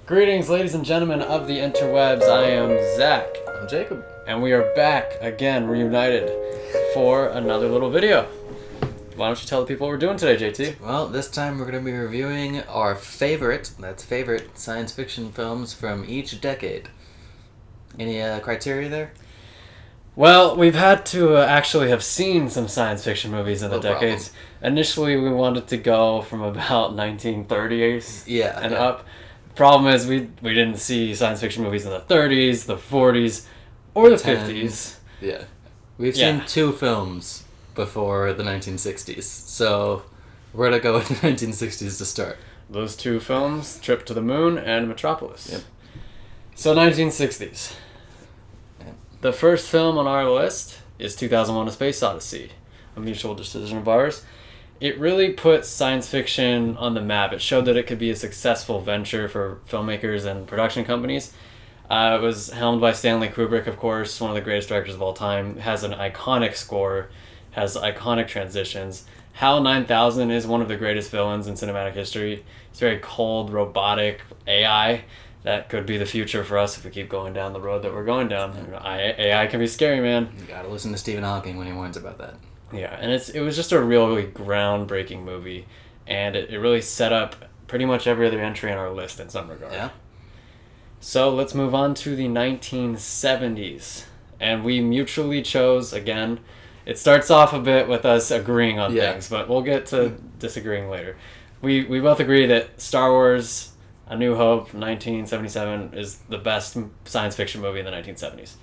Greetings, ladies and gentlemen of the interwebs. I am Zack. I'm Jacob. And we are back again, reunited, for another little video. Why don't you tell the people what we're doing today, JT? Well, this time we're going to be reviewing our favorite science fiction films from each decade. Any criteria there? Well, we've had to actually have seen some science fiction movies in the decades. Initially, we wanted to go from about 1930s up. Problem is, we didn't see science fiction movies in the 30s, the 40s, or the 50s. Yeah. We've seen two films before the 1960s, so we're going to go with the 1960s to start. Those two films, Trip to the Moon and Metropolis. Yep. So 1960s. Yep. The first film on our list is 2001: A Space Odyssey, a mutual decision of ours. It really put science fiction on the map. It showed that it could be a successful venture for filmmakers and production companies. It was helmed by Stanley Kubrick, of course, one of the greatest directors of all time. It has an iconic score, has iconic transitions. HAL 9000 is one of the greatest villains in cinematic history. It's very cold, robotic AI. That could be the future for us if we keep going down the road that we're going down. AI can be scary, man. You gotta listen to Stephen Hawking when he warns about that. Yeah, and it was just a really groundbreaking movie, and it really set up pretty much every other entry on our list in some regard. Yeah. So let's move on to the 1970s, and we mutually chose, again, it starts off a bit with us agreeing on things, but we'll get to disagreeing later. We both agree that Star Wars: A New Hope, 1977, is the best science fiction movie in the 1970s.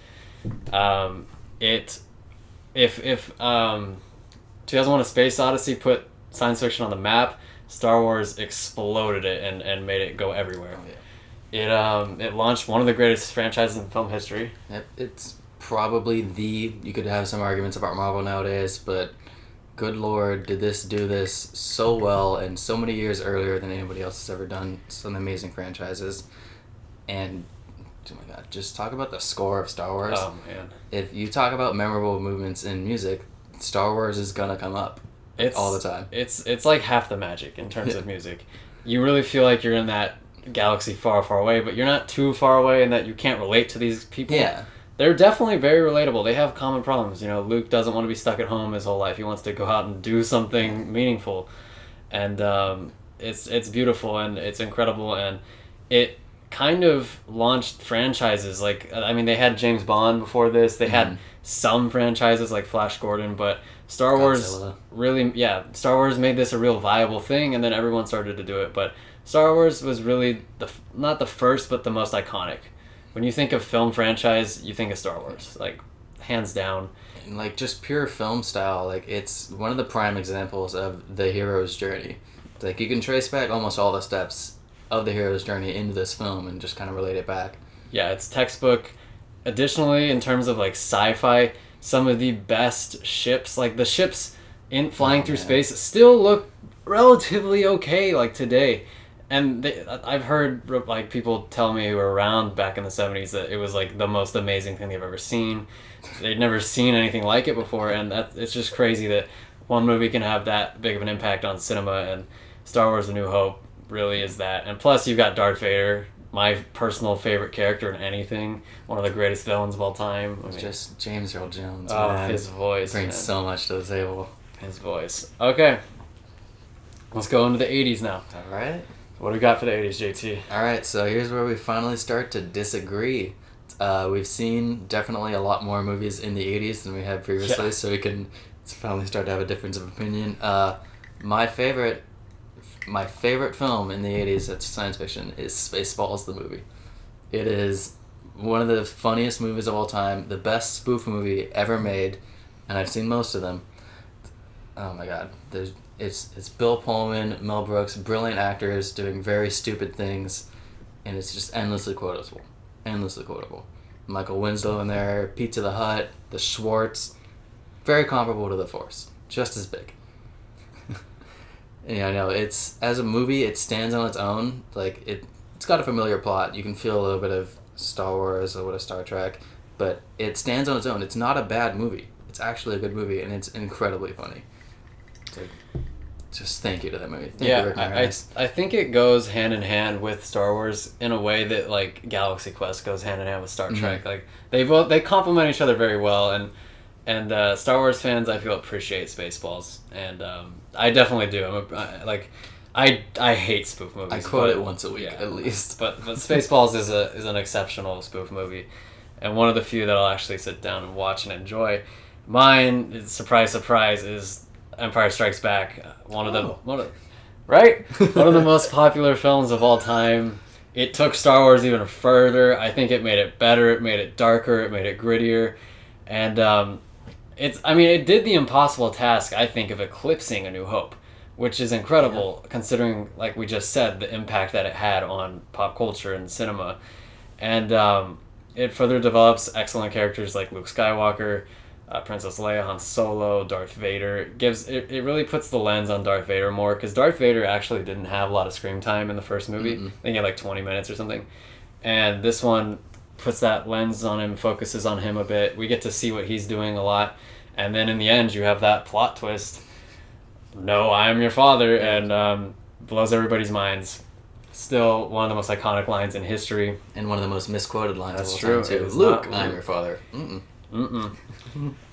If 2001: A Space Odyssey put science fiction on the map, Star Wars exploded it and made it go everywhere. Oh, yeah. It launched one of the greatest franchises in film history. Yep. It's probably you could have some arguments about Marvel nowadays, but good lord, did this do this so well and so many years earlier than anybody else has ever done some amazing franchises. And oh my god, just talk about the score of Star Wars. Oh man. If you talk about memorable movements in music, Star Wars is gonna come up all the time. It's like half the magic in terms of music. You really feel like you're in that galaxy far, far away, but you're not too far away in that you can't relate to these people. Yeah. They're definitely very relatable. They have common problems. You know, Luke doesn't want to be stuck at home his whole life. He wants to go out and do something meaningful. And it's beautiful and it's incredible, and it kind of launched franchises. Like, I mean, they had James Bond before this. They had some franchises like Flash Gordon, but Star Wars Star Wars made this a real viable thing, and then everyone started to do it. But Star Wars was really not the first, but the most iconic. When you think of film franchise, you think of Star Wars, like, hands down. And like, just pure film style, like, it's one of the prime examples of the hero's journey. Like, you can trace back almost all the steps of the hero's journey into this film and just kind of relate it back. Yeah, it's textbook. Additionally, in terms of like sci-fi, some of the best ships, like the ships in flying through space, still look relatively okay like today. And I've heard like people tell me who were around back in the 70s that it was like the most amazing thing they've ever seen. They'd never seen anything like it before, and it's just crazy that one movie can have that big of an impact on cinema, and Star Wars: A New Hope really is that. And plus, you've got Darth Vader, my personal favorite character in anything, one of the greatest villains of all time. I mean, just James Earl Jones. Oh, man. his voice brings so much to the table. His voice. Okay, let's go into the 80s now. All right. What do we got for the 80s, JT? All right, so here's where we finally start to disagree. We've seen definitely a lot more movies in the 80s than we had previously, so we can finally start to have a difference of opinion. My favorite film in the 80s that's science fiction is Spaceballs, the movie. It is one of the funniest movies of all time, the best spoof movie ever made, and I've seen most of them. Oh my god, it's Bill Pullman, Mel Brooks, brilliant actors doing very stupid things, and it's just endlessly quotable. Michael Winslow in there, Pizza the Hut, the Schwartz, very comparable to The Force, just as big. Yeah, I know, it's, as a movie, it stands on its own. Like, it's got a familiar plot. You can feel a little bit of Star Wars, a little bit of Star Trek, but it stands on its own. It's not a bad movie. It's actually a good movie, and it's incredibly funny. just thank you to that movie. Thank you, Rick Moranis. I think it goes hand in hand with Star Wars in a way that like Galaxy Quest goes hand in hand with Star Trek. Like they complement each other very well, and Star Wars fans I feel appreciate Spaceballs, and I definitely do. I hate spoof movies. I quote it once a week at least. But Spaceballs is an exceptional spoof movie, and one of the few that I'll actually sit down and watch and enjoy. Mine, surprise, surprise, is Empire Strikes Back. One of the most popular films of all time. It took Star Wars even further. I think it made it better. It made it darker. It made it grittier, and it did the impossible task, I think, of eclipsing A New Hope, which is incredible considering, like we just said, the impact that it had on pop culture and cinema. And it further develops excellent characters like Luke Skywalker, Princess Leia, Han Solo, Darth Vader. It really puts the lens on Darth Vader more, because Darth Vader actually didn't have a lot of screen time in the first movie. I think he had like 20 minutes or something. And this one puts that lens on him, focuses on him a bit. We get to see what he's doing a lot. And then in the end, you have that plot twist. No, I am your father, and blows everybody's minds. Still one of the most iconic lines in history. And one of the most misquoted lines That's of all time, true. too. Luke, I'm your father.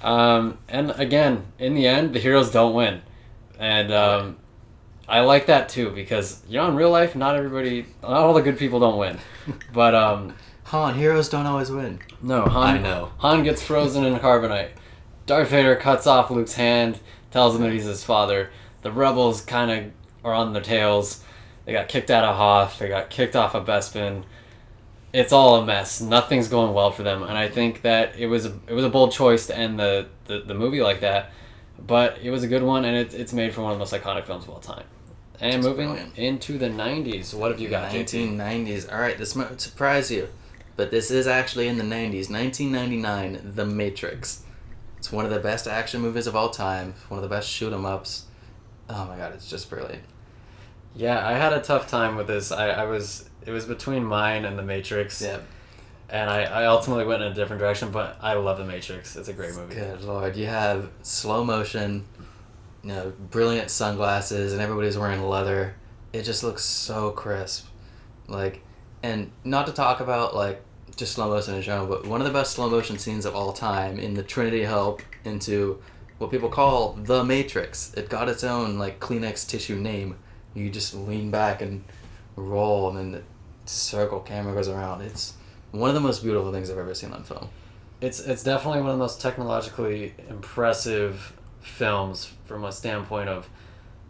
And again, in the end, the heroes don't win. And I like that, too, because, in real life, not all the good people don't win. But, Han, heroes don't always win. No, Han gets frozen in carbonite. Darth Vader cuts off Luke's hand, tells him that he's his father. The rebels kind of are on their tails. They got kicked out of Hoth. They got kicked off of Bespin. It's all a mess. Nothing's going well for them, and I think that it was a bold choice to end the movie like that, but it was a good one, and it's made for one of the most iconic films of all time. And that's moving brilliant. Into the 90s, what have you got? 1990s. All right, this might surprise you, but this is actually in the 90s. 1999, The Matrix. It's one of the best action movies of all time. One of the best shoot 'em ups. Oh my god, it's just brilliant. Yeah, I had a tough time with this. It was between mine and The Matrix. Yeah. And I ultimately went in a different direction, but I love The Matrix. It's a great movie. Good lord. You have slow motion, brilliant sunglasses, and everybody's wearing leather. It just looks so crisp. And not to talk about, just slow motion in general, but one of the best slow motion scenes of all time in the Trinity Help into what people call The Matrix. It got its own, Kleenex tissue name. You just lean back and roll, and then the circle camera goes around. It's one of the most beautiful things I've ever seen on film. It's definitely one of the most technologically impressive films from a standpoint of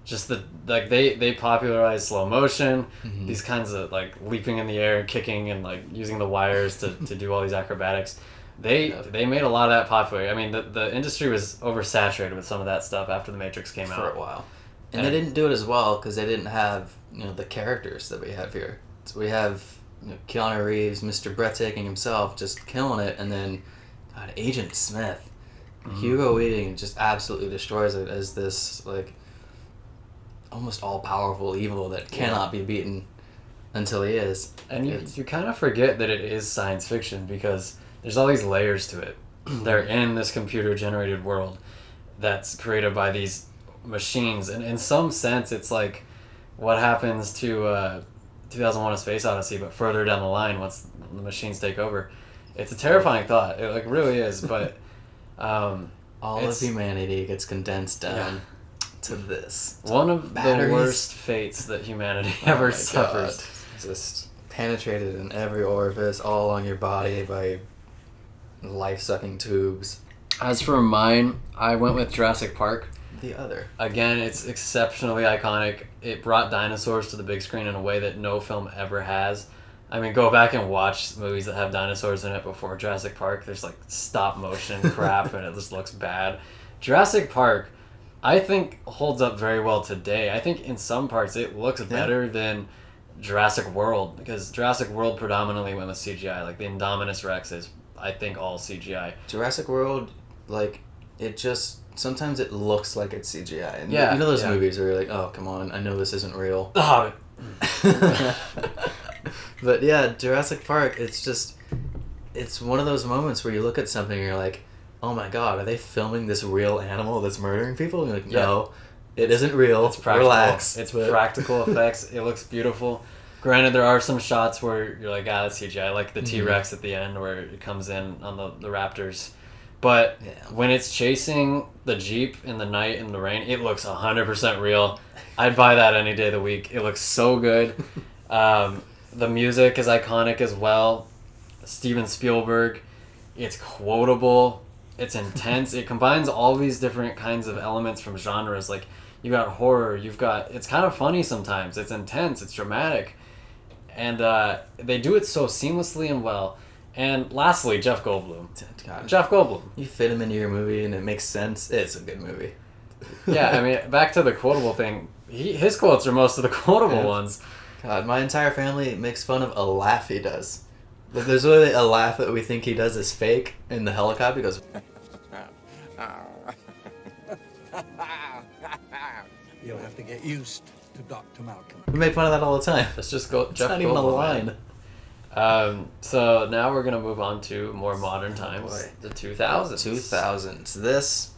just they popularized slow motion, these kinds of leaping in the air and kicking and using the wires to do all these acrobatics. They made a lot of that popular. I mean, the industry was oversaturated with some of that stuff after The Matrix came out. For a while. And they didn't do it as well because they didn't have the characters that we have here. So we have Keanu Reeves, Mr. Breathtaking himself, just killing it, and then Agent Smith, Hugo Weaving just absolutely destroys it as this almost all powerful evil that cannot be beaten until he is. And you kind of forget that it is science fiction because there's all these layers to it. They're in this computer generated world that's created by these machines, and in some sense it's like what happens to 2001: A Space Odyssey, but further down the line once the machines take over. It's a terrifying thought. It really is, but all of humanity gets condensed down to this. One of the worst fates that humanity ever suffers. God. Just penetrated in every orifice, all on your body by life-sucking tubes. As for mine, I went with Jurassic Park. The other. Again, it's exceptionally iconic. It brought dinosaurs to the big screen in a way that no film ever has. I mean, go back and watch movies that have dinosaurs in it before Jurassic Park. There's stop motion crap and it just looks bad. Jurassic Park, I think, holds up very well today. I think in some parts it looks better than Jurassic World, because Jurassic World predominantly went with CGI. The Indominus Rex is, I think, all CGI. Jurassic World, it just... Sometimes it looks like it's CGI. And those movies where you're like, oh, come on, I know this isn't real. Oh. But yeah, Jurassic Park, it's one of those moments where you look at something and you're like, oh my god, are they filming this real animal that's murdering people? And you're like, no, It isn't real. It's practical. Relax. It's practical effects. It looks beautiful. Granted, there are some shots where you're like, that's CGI, like the T-Rex at the end where it comes in on the raptors. But when it's chasing the Jeep in the night in the rain, it looks 100% real. I'd buy that any day of the week. It looks so good. The music is iconic as well. Steven Spielberg. It's quotable. It's intense. It combines all these different kinds of elements from genres. Like, you got horror. It's kind of funny sometimes. It's intense. It's dramatic. And they do it so seamlessly and well. And lastly, Jeff Goldblum. God. Jeff Goldblum. You fit him into your movie and it makes sense. It's a good movie. Yeah, I mean, back to the quotable thing. His quotes are most of the quotable ones. God, my entire family makes fun of a laugh he does. But there's literally a laugh that we think he does is fake in the helicopter. He goes... You'll have to get used to Dr. Malcolm. We make fun of that all the time. Let's just go. It's Jeff not even a Goldblum, line. So now we're gonna move on to more modern times, the 2000s. 2000s. This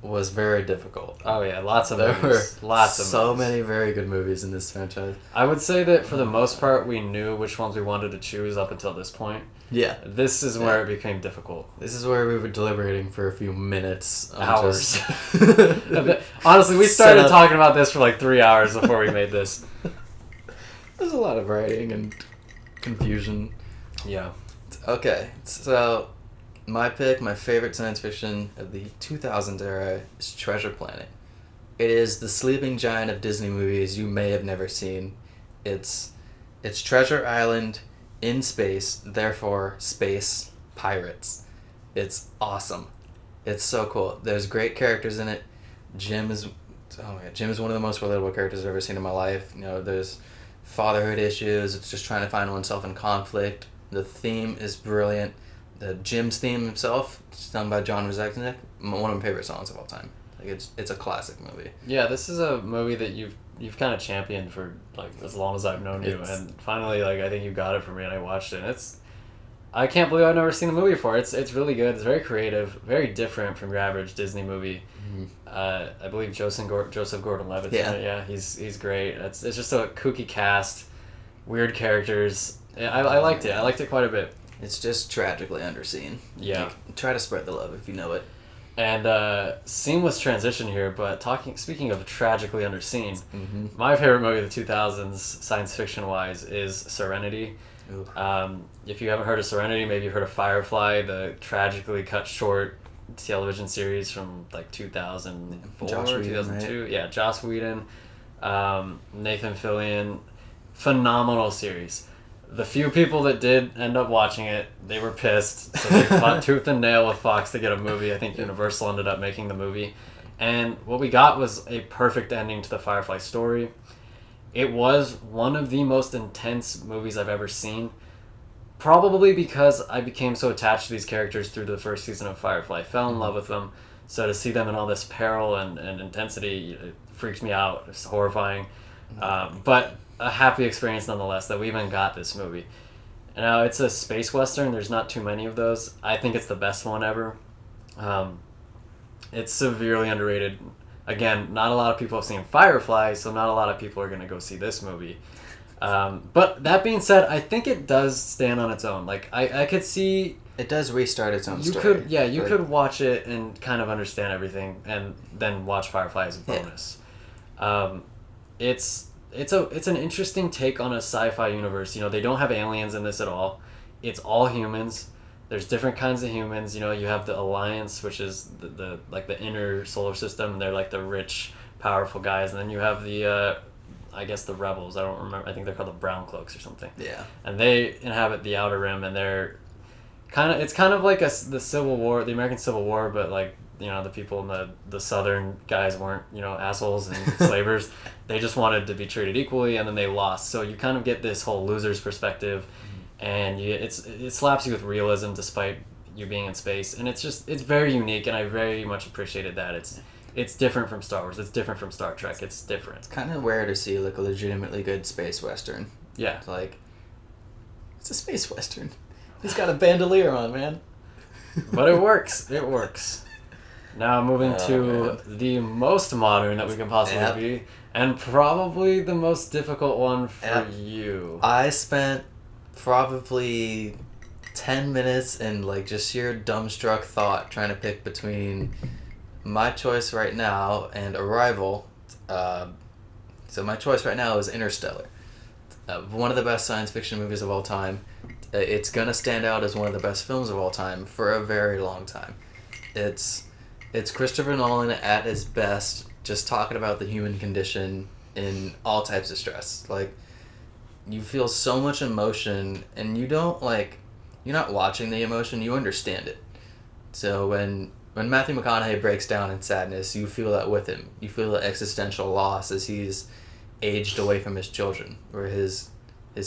was very difficult. Oh yeah, lots of There movies. were Lots of so movies. many very good movies in this franchise. I would say that for the most part, we knew which ones we wanted to choose up until this point. Yeah. This is where it became difficult. This is where we were deliberating for a few minutes. Hours. Honestly, we started talking about this for like 3 hours before we made this. There's a lot of writing and confusion. Yeah. Okay, so my pick, my favorite science fiction of the 2000s era is Treasure Planet. It is the sleeping giant of Disney movies you may have never seen. It's Treasure Island in space, therefore space pirates. It's awesome. It's so cool. There's great characters in it. Jim is one of the most relatable characters I've ever seen in my life. You know, there's fatherhood issues. It's just trying to find oneself in conflict. The theme is brilliant. The Jim's theme himself, sung by John Zack, one of my favorite songs of all time. Like it's a classic movie. Yeah, this is a movie that you've kind of championed for like as long as I've known you, and finally, like, I think you got it for me, and I watched it. And I can't believe I've never seen the movie before. It's really good. It's very creative, very different from your average Disney movie. Mm-hmm. I believe Joseph Gordon-Levitt's in it. Yeah, he's great. It's just a kooky cast, weird characters. I liked it. I liked it quite a bit. It's just tragically underseen. Yeah. Like, try to spread the love if you know it. And seamless transition here, but speaking of tragically underseen, my favorite movie of the 2000s, science fiction wise, is Serenity. If you haven't heard of Serenity, maybe you've heard of Firefly, the tragically cut short television series from like 2004, Joss Whedon, 2002. right? Yeah, Joss Whedon, Nathan Fillion, phenomenal series. The few people that did end up watching it, they were pissed. So they fought tooth and nail with Fox to get a movie. I think Universal ended up making the movie. And what we got was a perfect ending to the Firefly story. It was one of the most intense movies I've ever seen. Probably because I became so attached to these characters through the first season of Firefly. I fell in love with them. So to see them in all this peril and intensity, it freaked me out. It's horrifying. But a happy experience nonetheless that we even got this movie. Now, it's a space western. There's not too many of those. I think it's the best one ever. It's severely underrated. Again, not a lot of people have seen Firefly, so not a lot of people are going to go see this movie. But that being said, I think it does stand on its own. Like, I could see... It does restart its own story. You could watch it and kind of understand everything, and then watch Firefly as a bonus. Yeah. It's an interesting take on a sci-fi universe. You know, they don't have aliens in this at all. It's all humans. There's different kinds of humans. You know, you have the Alliance, which is the inner solar system, and they're like the rich, powerful guys. And then you have the I guess the Rebels. I don't remember. I think they're called the Brown Cloaks or something. Yeah. And they inhabit the Outer Rim, and they're it's kind of like the Civil War, the American Civil War, but like, you know, the people in the southern guys weren't, you know, assholes and slavers. They just wanted to be treated equally, and then they lost. So you kind of get this whole loser's perspective, and it slaps you with realism despite you being in space, and it's very unique, and I very much appreciated that. It's different from Star Wars. It's different from Star Trek. It's different. It's kind of rare to see like a legitimately good space western. Yeah. It's like, it's a space western. He's got a bandolier on, man. But it works. It works. Now moving to the most modern that we can possibly be, and probably the most difficult one for you. I spent probably 10 minutes in like just sheer dumbstruck thought trying to pick between my choice right now and Arrival. So my choice right now is Interstellar. One of the best science fiction movies of all time. It's gonna stand out as one of the best films of all time for a very long time. It's Christopher Nolan at his best, just talking about the human condition in all types of stress. Like, you feel so much emotion, and you're not watching the emotion, you understand it. So when Matthew McConaughey breaks down in sadness, you feel that with him. You feel the existential loss as he's aged away from his children, where his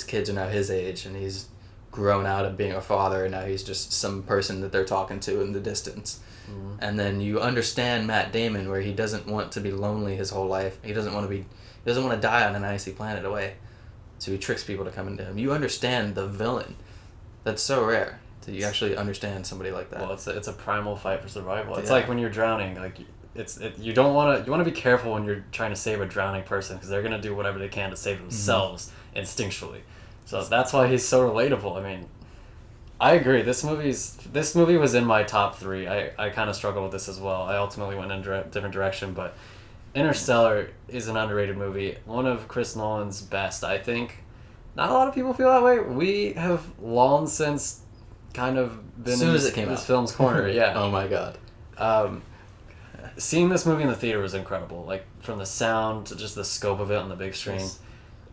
kids are now his age, and he's grown out of being a father, and now he's just some person that they're talking to in the distance. Mm-hmm. And then you understand Matt Damon, where he doesn't want to be lonely his whole life. He doesn't want to die on an icy planet away. So he tricks people to come into him. You understand the villain. That's so rare that you actually understand somebody like that. Well, it's a primal fight for survival. It's like when you're drowning, like you want to be careful when you're trying to save a drowning person, because they're gonna do whatever they can to save themselves instinctually. So that's why he's so relatable. I mean, I agree. This movie was in my top 3. I kind of struggled with this as well. I ultimately went in a different direction, but Interstellar is an underrated movie. One of Chris Nolan's best, I think. Not a lot of people feel that way. We have long since kind of been in this film's corner. Yeah. Oh my god. Seeing this movie in the theater was incredible. Like, from the sound to just the scope of it on the big screen. Yes.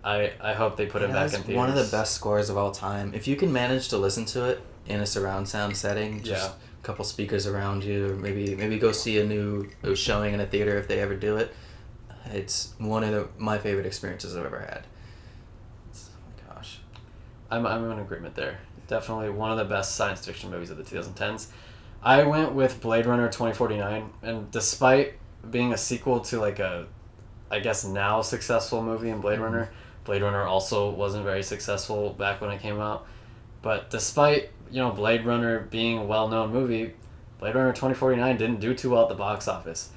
I hope they put it back in theaters. One of the best scores of all time. If you can manage to listen to it in a surround sound setting, just a couple speakers around you, or maybe go see a new showing in a theater if they ever do it. It's one of my favorite experiences I've ever had. Gosh. I'm in agreement there. Definitely one of the best science fiction movies of the 2010s. I went with Blade Runner 2049, and despite being a sequel to like a, I guess now successful movie in Blade Runner, Blade Runner also wasn't very successful back when it came out. But despite, Blade Runner being a well-known movie, Blade Runner 2049 didn't do too well at the box office.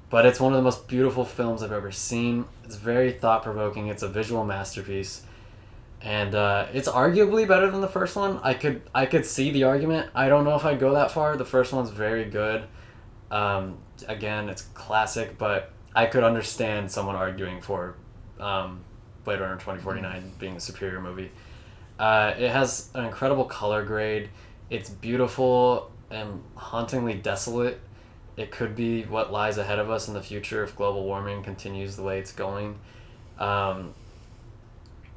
But it's one of the most beautiful films I've ever seen. It's very thought-provoking. It's a visual masterpiece. And it's arguably better than the first one. I could see the argument. I don't know if I'd go that far. The first one's very good. Again, it's classic, but I could understand someone arguing for Blade Runner 2049 being a superior movie. It has an incredible color grade. It's beautiful and hauntingly desolate. It could be what lies ahead of us in the future if global warming continues the way it's going.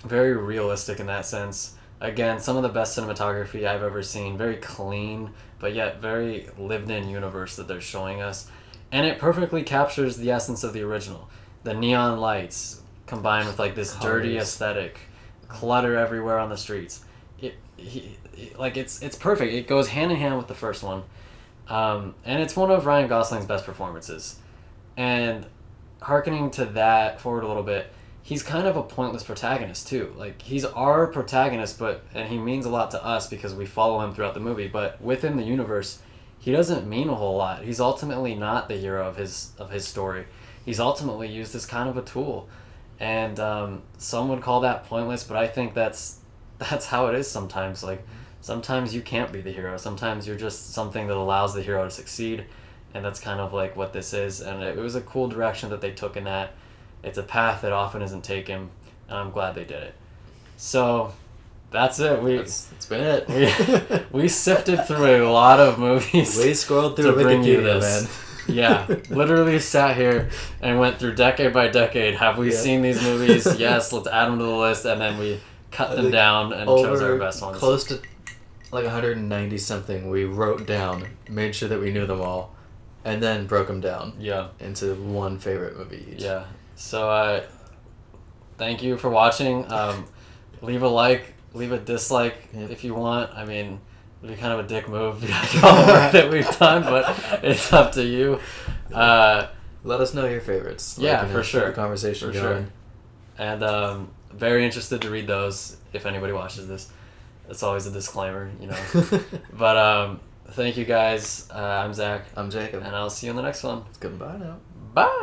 Very realistic in that sense. Again, some of the best cinematography I've ever seen. Very clean, but yet very lived-in universe that they're showing us. And it perfectly captures the essence of the original. The neon lights combined with like this dirty aesthetic, clutter everywhere on the streets. It's perfect. It goes hand in hand with the first one. And it's one of Ryan Gosling's best performances. And hearkening to that forward a little bit, he's kind of a pointless protagonist too. Like, he's our protagonist, and he means a lot to us because we follow him throughout the movie, but within the universe, he doesn't mean a whole lot. He's ultimately not the hero of his story. He's ultimately used as kind of a tool. And some would call that pointless, but I think that's how it is sometimes. Like, sometimes you can't be the hero. Sometimes you're just something that allows the hero to succeed, and that's kind of like what this is. And it was a cool direction that they took in that. It's a path that often isn't taken, and I'm glad they did it. So, that's it. That's been it. We sifted through a lot of movies. We scrolled through Wikipedia, man. Yeah, literally sat here and went through decade by decade. Have we seen these movies? Yes, let's add them to the list, and then we cut them down and chose our best ones. Close to like 190 something we wrote down, made sure that we knew them all, and then broke them down into one favorite movie each. Yeah. So, thank you for watching. Leave a like, leave a dislike if you want. I mean, it'd be kind of a dick move after all the work that we've done, but it's up to you. Let us know your favorites. For sure. Keep the conversation going. Sure. And very interested to read those if anybody watches this. It's always a disclaimer, But Thank you guys. I'm Zach. I'm Jacob. And I'll see you in the next one. Goodbye now. Bye.